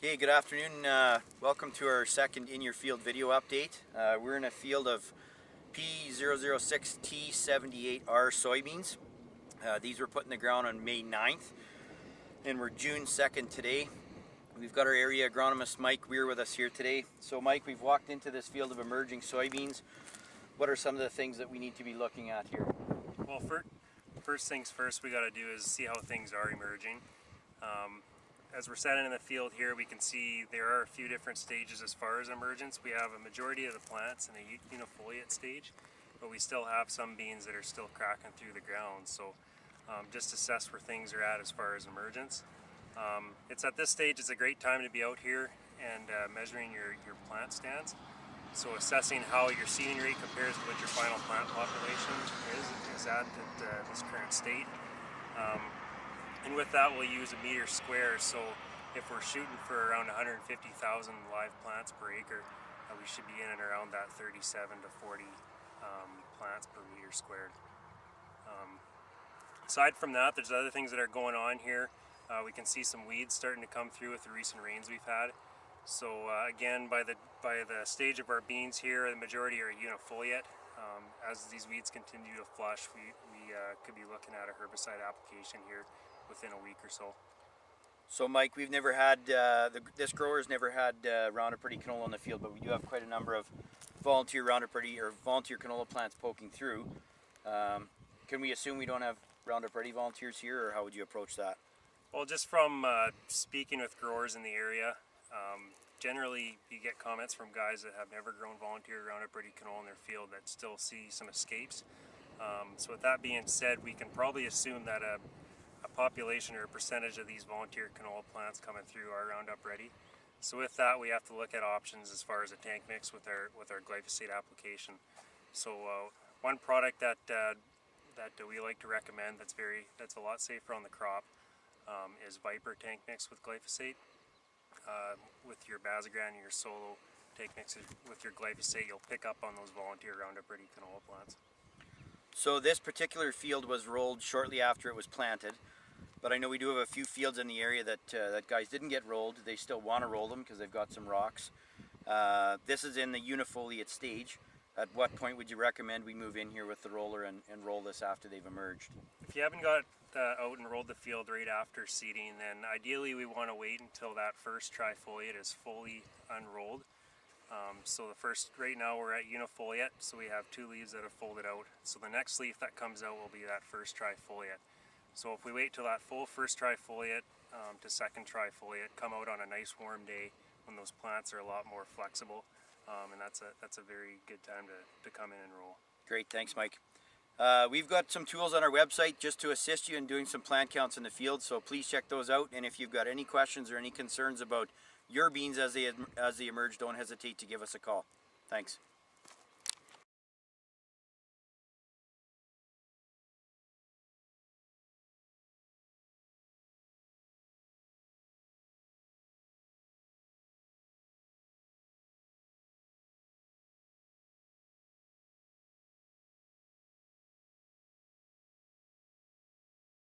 Okay, good afternoon. Welcome to our second In Your Field video update. We're in a field of P006T78R soybeans. These were put in the ground on May 9th, and we're June 2nd today. We've got our area agronomist Mike Weir with us here today. So Mike, we've walked into this field of emerging soybeans. What are some of the things that we need to be looking at here? Well, first things first, we got to do is see how things are emerging. As we're standing in the field here, we can see there are a few different stages as far as emergence. We have a majority of the plants in a unifoliate stage, but we still have some beans that are still cracking through the ground. So just assess where things are at as far as emergence. It's at this stage, it's a great time to be out here and measuring your plant stands. So assessing how your seeding rate compares to what your final plant population is at this current state. And with that, we'll use a meter square. So if we're shooting for around 150,000 live plants per acre, we should be in and around that 37 to 40 plants per meter squared. Aside from that, there's other things that are going on here. We can see some weeds starting to come through with the recent rains we've had. So again, by the stage of our beans here, the majority are unifoliate. As these weeds continue to flush, we could be looking at a herbicide application here within a week or so. So Mike, we've never had, this grower's never had Roundup Ready canola in the field, but we do have quite a number of volunteer Roundup Ready or volunteer canola plants poking through. Can we assume we don't have Roundup Ready volunteers here, or how would you approach that? Well, just from speaking with growers in the area, generally you get comments from guys that have never grown volunteer Roundup Ready canola in their field that still see some escapes. So with that being said, we can probably assume that a population or a percentage of these volunteer canola plants coming through are Roundup Ready. So with that, we have to look at options as far as a tank mix with our glyphosate application. So one product that we like to recommend that's a lot safer on the crop is Viper tank mix with glyphosate. With your Bazagran and your Solo tank mix with your glyphosate, you'll pick up on those volunteer Roundup Ready canola plants. So this particular field was rolled shortly after it was planted, but I know we do have a few fields in the area that guys didn't get rolled. They still want to roll them because they've got some rocks. This is in the unifoliate stage. At what point would you recommend we move in here with the roller and roll this after they've emerged? If you haven't got out and rolled the field right after seeding, then ideally we want to wait until that first trifoliate is fully unrolled. So right now we're at unifoliate, so we have two leaves that are folded out. So the next leaf that comes out will be that first trifoliate. So if we wait till that full first trifoliate to second trifoliate, come out on a nice warm day when those plants are a lot more flexible, and that's a very good time to come in and roll. Great, thanks Mike. We've got some tools on our website just to assist you in doing some plant counts in the field, so please check those out. And if you've got any questions or any concerns about your beans as they emerge, don't hesitate to give us a call. Thanks.